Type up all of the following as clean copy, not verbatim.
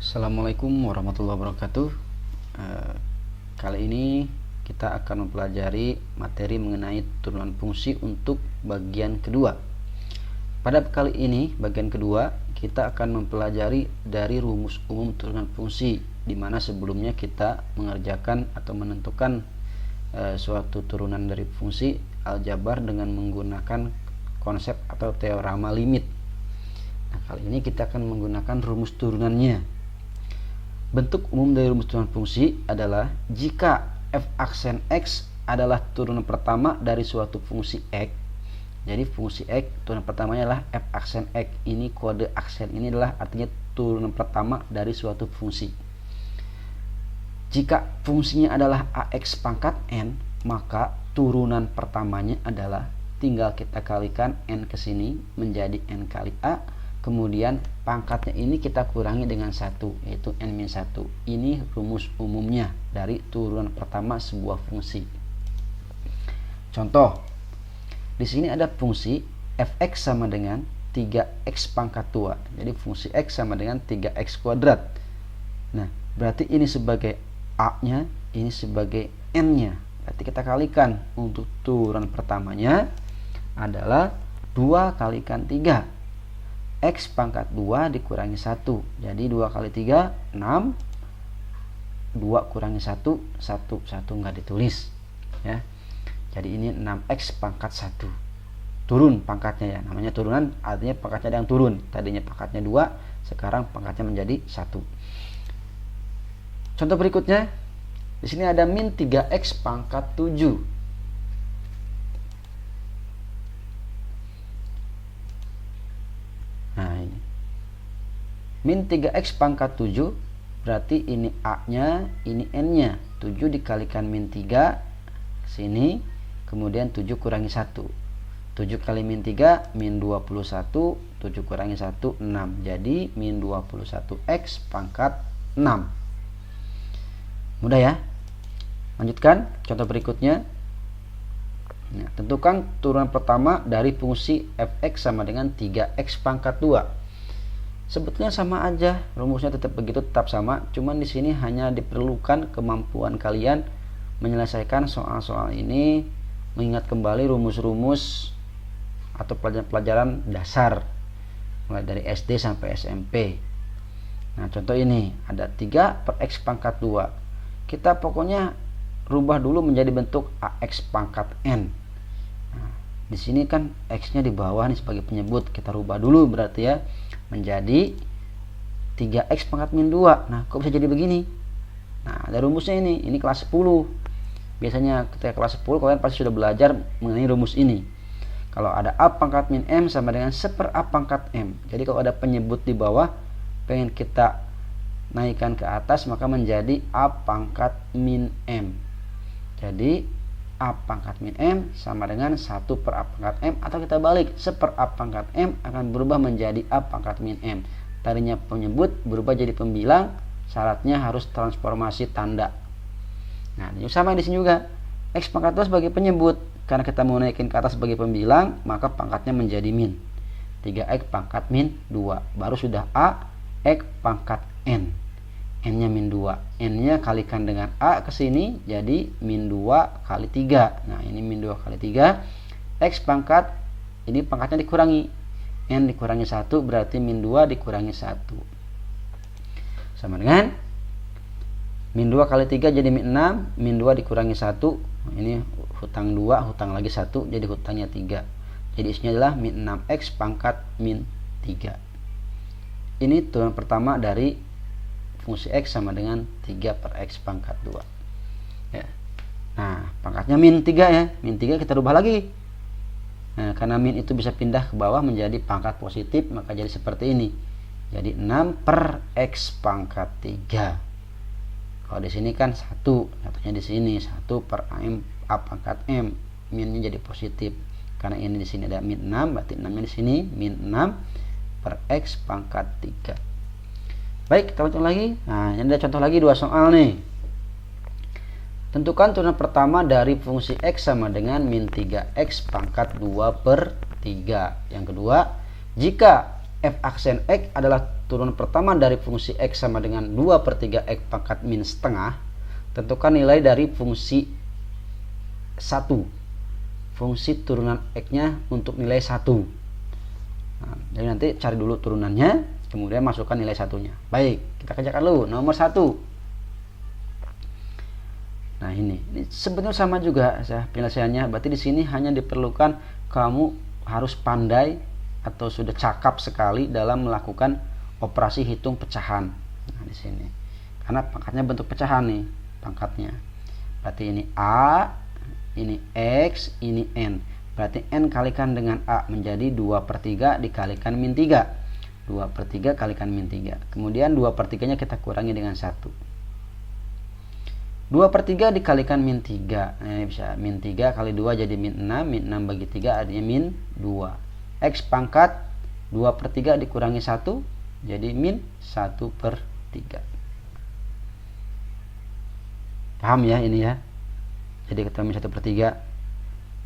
Assalamualaikum warahmatullahi wabarakatuh. Kali ini kita akan mempelajari materi mengenai turunan fungsi untuk bagian kedua. Pada kali ini bagian kedua kita akan mempelajari dari rumus umum turunan fungsi, di mana sebelumnya kita mengerjakan atau menentukan suatu turunan dari fungsi aljabar dengan menggunakan konsep atau teorema limit. Nah, kali ini kita akan menggunakan rumus turunannya. Bentuk umum dari rumus turunan fungsi adalah jika f aksen x adalah turunan pertama dari suatu fungsi x. Jadi fungsi x turunan pertamanya adalah f aksen x. Ini kode aksen ini adalah artinya turunan pertama dari suatu fungsi. Jika fungsinya adalah ax pangkat n, maka turunan pertamanya adalah tinggal kita kalikan n ke sini menjadi n kali a. Kemudian pangkatnya ini kita kurangi dengan 1, yaitu n-1. Ini rumus umumnya dari turunan pertama sebuah fungsi. Contoh, di sini ada fungsi fx sama dengan 3x pangkat 2. Jadi fungsi x sama dengan 3x kuadrat. Nah, berarti ini sebagai a-nya, ini sebagai n-nya. Berarti kita kalikan, untuk turunan pertamanya adalah 2 kalikan 3. X pangkat 2 dikurangi 1. Jadi 2 kali 3, 6. 2 kurangi 1, 1 nggak ditulis. Ya. Jadi ini 6X pangkat 1. Turun pangkatnya ya. Namanya turunan, artinya pangkatnya ada yang turun. Tadinya pangkatnya 2, sekarang pangkatnya menjadi 1. Contoh berikutnya, di sini ada min 3X pangkat 7. Nah, ini min 3x pangkat 7, berarti ini a-nya, ini n-nya. 7 dikalikan min 3 sini, kemudian 7 kurangi 1. 7 kali min 3 min 21, 7 kurangi 1 6. Jadi min 21x pangkat 6. Mudah ya? Lanjutkan contoh berikutnya. Nah, tentukan turunan pertama dari fungsi fx sama dengan 3x pangkat 2. Sebetulnya sama aja, rumusnya tetap begitu, tetap sama. Cuman di sini hanya diperlukan kemampuan kalian menyelesaikan soal-soal ini, mengingat kembali rumus-rumus atau pelajaran-pelajaran dasar mulai dari SD sampai SMP. Nah, contoh ini ada 3 per x pangkat 2. Kita pokoknya rubah dulu menjadi bentuk ax pangkat n. Nah, di sini kan x-nya di bawah nih sebagai penyebut, kita rubah dulu berarti ya menjadi 3x pangkat min 2. Nah, kok bisa jadi begini? Nah, ada rumusnya ini kelas 10. Biasanya ketika kelas 10 kalian pasti sudah belajar mengenai rumus ini. Kalau ada a pangkat min m sama dengan 1/a pangkat m. Jadi kalau ada penyebut di bawah pengen kita naikkan ke atas, maka menjadi a pangkat min m. Jadi a pangkat min m sama dengan 1/a pangkat m, atau kita balik, 1/a pangkat m akan berubah menjadi a pangkat min m. Tadinya penyebut berubah jadi pembilang, syaratnya harus transformasi tanda. Nah, ini sama di sini juga. X pangkat 2 sebagai penyebut, karena kita mau naikin ke atas sebagai pembilang, maka pangkatnya menjadi min. 3x pangkat min 2. Baru sudah a x pangkat n. N-nya min 2. N-nya kalikan dengan A ke sini, jadi min 2 kali 3. Nah, ini min 2 kali 3. X pangkat, ini pangkatnya dikurangi. N dikurangi 1, berarti min 2 dikurangi 1. Sama dengan min 2 kali 3 jadi min 6. Min 2 dikurangi 1. Ini hutang 2, hutang lagi 1, jadi hutangnya 3. Jadi isinya adalah min 6x pangkat min 3. Ini turunan pertama dari fungsi x sama dengan 3 per x pangkat 2 ya. Nah, pangkatnya min 3 ya. Min 3 kita rubah lagi. Nah, karena min itu bisa pindah ke bawah menjadi pangkat positif, maka jadi seperti ini. Jadi 6 per x pangkat 3. Kalau di sini kan 1, satunya di sini 1 per a pangkat m. Minnya jadi positif. Karena ini di sini ada min 6, berarti 6-nya di sini min 6 per x pangkat 3. Baik, kita lanjut lagi. Nah, ini ada contoh lagi 2 soal nih. Tentukan turunan pertama dari fungsi x sama dengan min 3x pangkat 2/3. Yang kedua, jika f aksen X adalah turunan pertama dari fungsi X sama dengan 2/3 X pangkat min setengah, tentukan nilai dari fungsi 1. Fungsi turunan X-nya untuk nilai 1. Nah, jadi nanti cari dulu turunannya, kemudian masukkan nilai satunya. Baik, kita kerjakan dulu. Nomor 1. Nah ini sebenarnya sama juga ya penyelesaiannya. Berarti di sini hanya diperlukan kamu harus pandai atau sudah cakap sekali dalam melakukan operasi hitung pecahan. Nah di sini, karena pangkatnya bentuk pecahan nih pangkatnya. Berarti ini A, ini X, ini N. Berarti N kalikan dengan A menjadi 2/3 dikalikan min 3. 2/3 kalikan min 3. Kemudian 2/3 nya kita kurangi dengan 1. 2/3 dikalikan min 3. Nah, ini bisa min 3 kali 2 jadi min 6. Min 6 bagi 3 artinya min 2. X pangkat 2/3 dikurangi 1 jadi min 1/3. Paham ya ini ya? Jadi kita min 1/3.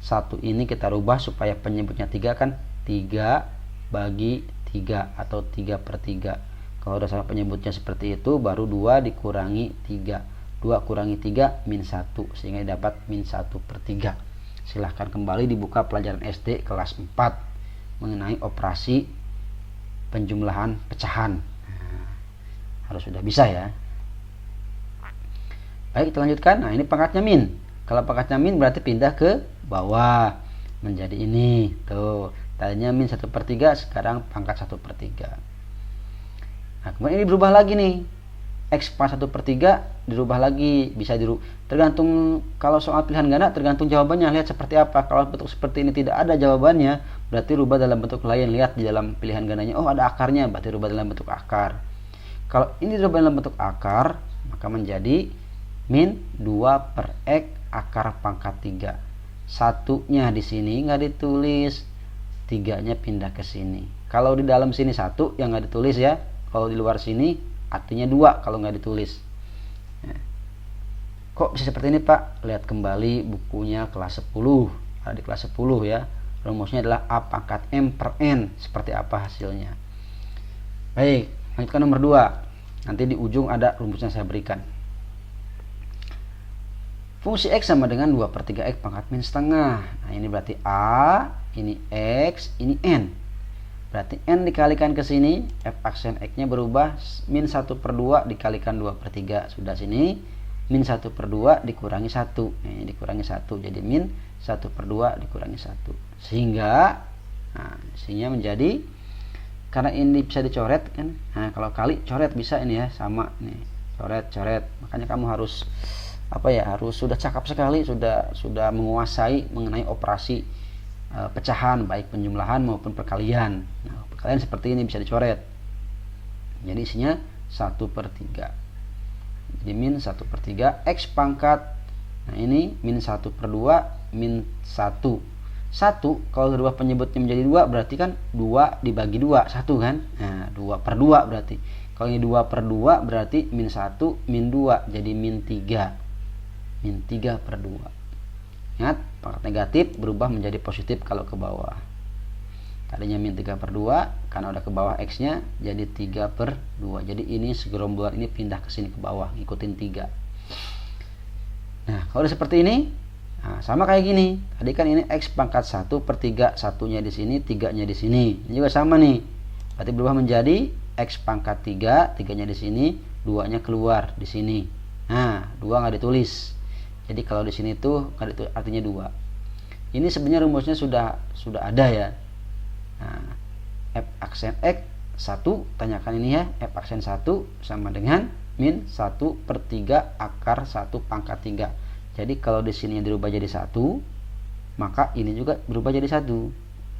1 ini kita rubah supaya penyebutnya 3 kan 3 bagi 3 atau 3/3. Kalau udah sama penyebutnya seperti itu baru 2 dikurangi 3. 2 kurangi 3 min 1 sehingga dapat min 1/3. Silahkan kembali dibuka pelajaran SD kelas 4 mengenai operasi penjumlahan pecahan. Nah, harus sudah bisa ya. Baik, kita lanjutkan. Nah ini pangkatnya min. Kalau pangkatnya min berarti pindah ke bawah menjadi ini. Tuh, tadinya min 1/3 sekarang pangkat 1/3. Nah kemudian ini berubah lagi nih. X pangkat 1/3 dirubah lagi, bisa tergantung. Kalau soal pilihan ganda tergantung jawabannya, lihat seperti apa. Kalau bentuk seperti ini tidak ada jawabannya, berarti rubah dalam bentuk lain. Lihat di dalam pilihan gandanya, oh ada akarnya, berarti rubah dalam bentuk akar. Kalau ini dirubah dalam bentuk akar, maka menjadi min 2/x akar pangkat 3. Satunya di sini nggak ditulis, 3-nya pindah ke sini. Kalau di dalam sini 1 yang nggak ditulis ya, kalau di luar sini artinya 2 kalau nggak ditulis. Nah, kok bisa seperti ini Pak? Lihat kembali bukunya kelas 10. Ada di kelas 10 ya. Rumusnya adalah A pangkat M per N. Seperti apa hasilnya? Baik, lanjutkan nomor 2. Nanti di ujung ada rumusnya saya berikan. Fungsi X sama dengan 2/3 X pangkat min setengah. Nah ini berarti A, ini X, ini N. Berarti N dikalikan ke sini, F aksen X-nya berubah, min 1/2 dikalikan 2/3. Sudah sini, min 1/2 dikurangi 1. Ini dikurangi 1, jadi min 1/2 dikurangi 1. Sehingga, nah, sehingga menjadi, karena ini bisa dicoret kan, nah kalau kali coret bisa ini ya, sama nih, coret. Makanya kamu harus, harus sudah cakap sekali, sudah menguasai mengenai operasi pecahan baik penjumlahan maupun perkalian. Nah, perkalian seperti ini bisa dicoret. Jadi isinya 1/3. Jadi min 1/3 X pangkat. Nah ini min 1/2 min 1. 1 kalau dirubah penyebutnya menjadi 2 berarti kan 2 dibagi 2 1 kan. Nah 2/2 berarti. Kalau ini 2/2 berarti min 1 min 2 jadi min 3. Min 3/2. Ingat, pangkat negatif berubah menjadi positif kalau ke bawah. Tadinya min 3/2, karena udah ke bawah X-nya jadi 3/2. Jadi ini segerombolan ini pindah ke sini ke bawah, ngikutin 3. Nah, kalau udah seperti ini, nah, sama kayak gini. Tadi kan ini X pangkat 1/3, satunya di sini, 3-nya di sini. Ini juga sama nih. Berarti berubah menjadi X pangkat 3, 3-nya di sini, 2-nya keluar di sini. Nah, 2 nggak ditulis. Jadi kalau di sini tuh artinya 2. Ini sebenarnya rumusnya sudah ada ya. Nah, F aksen X 1, tanyakan ini ya, F aksen 1 sama dengan min 1/3 akar 1 pangkat 3. Jadi kalau di sini dirubah jadi 1, maka ini juga berubah jadi 1.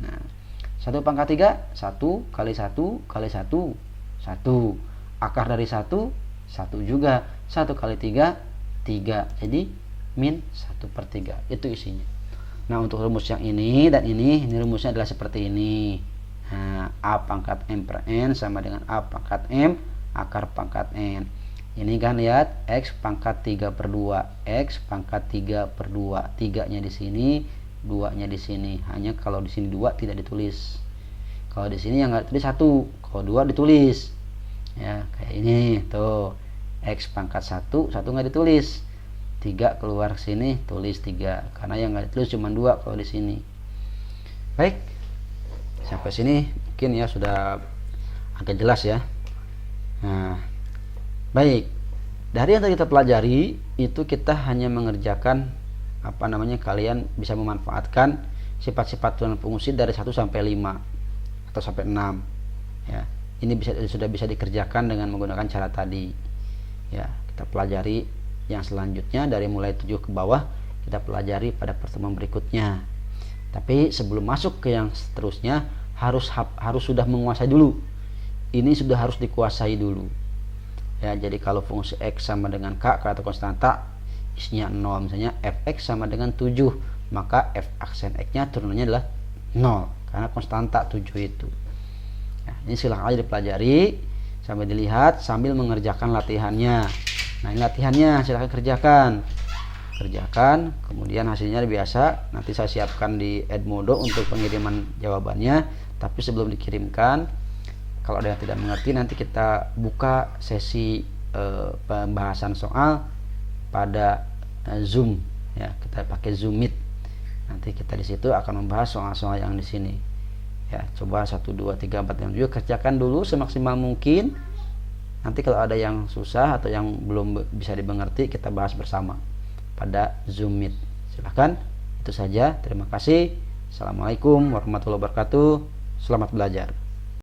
Nah, 1 pangkat 3, 1 kali 1 kali 1, 1. Akar dari 1, 1 juga. 1 kali 3, 3. Jadi min 1/3 itu isinya. Nah untuk rumus yang ini dan ini rumusnya adalah seperti ini. Nah, A pangkat M per N sama dengan A pangkat M akar pangkat N. Ini kan lihat X pangkat 3/2, X pangkat 3/2, 3-nya di sini, 2-nya di sini. Hanya kalau di sini 2 tidak ditulis. Kalau di sini yang nggak ditulis 1, kalau 2 ditulis. Ya, kayak ini tuh. X pangkat 1 nggak ditulis. 3 keluar sini, tulis 3 karena yang nggak ditulis cuma 2 kalau di sini. Baik, sampai sini mungkin ya sudah agak jelas ya. Nah, baik, dari yang tadi kita pelajari itu kita hanya mengerjakan kalian bisa memanfaatkan sifat-sifat turunan fungsi dari 1 sampai 5 atau sampai 6 ya. Ini sudah bisa dikerjakan dengan menggunakan cara tadi ya. Kita pelajari yang selanjutnya dari mulai 7 ke bawah, kita pelajari pada pertemuan berikutnya. Tapi sebelum masuk ke yang seterusnya harus sudah menguasai dulu. Ini sudah harus dikuasai dulu. Ya, jadi kalau fungsi x sama dengan k atau konstanta isinya 0, misalnya fx sama dengan 7, maka f aksen x-nya turunannya adalah 0 karena konstanta 7 itu. Nah, ini silahkan aja dipelajari sambil dilihat sambil mengerjakan latihannya. Nah, ini latihannya, silahkan kerjakan, kemudian hasilnya biasa nanti saya siapkan di Edmodo untuk pengiriman jawabannya. Tapi sebelum dikirimkan, kalau ada yang tidak mengerti, nanti kita buka sesi pembahasan soal pada Zoom ya, kita pakai Zoom Meet. Nanti kita di situ akan membahas soal-soal yang di sini ya. Coba 1 2 3 4 5 7 kerjakan dulu semaksimal mungkin. Nanti kalau ada yang susah atau yang belum bisa dimengerti, kita bahas bersama pada Zoom Meet. Silahkan, itu saja. Terima kasih. Assalamualaikum warahmatullahi wabarakatuh. Selamat belajar.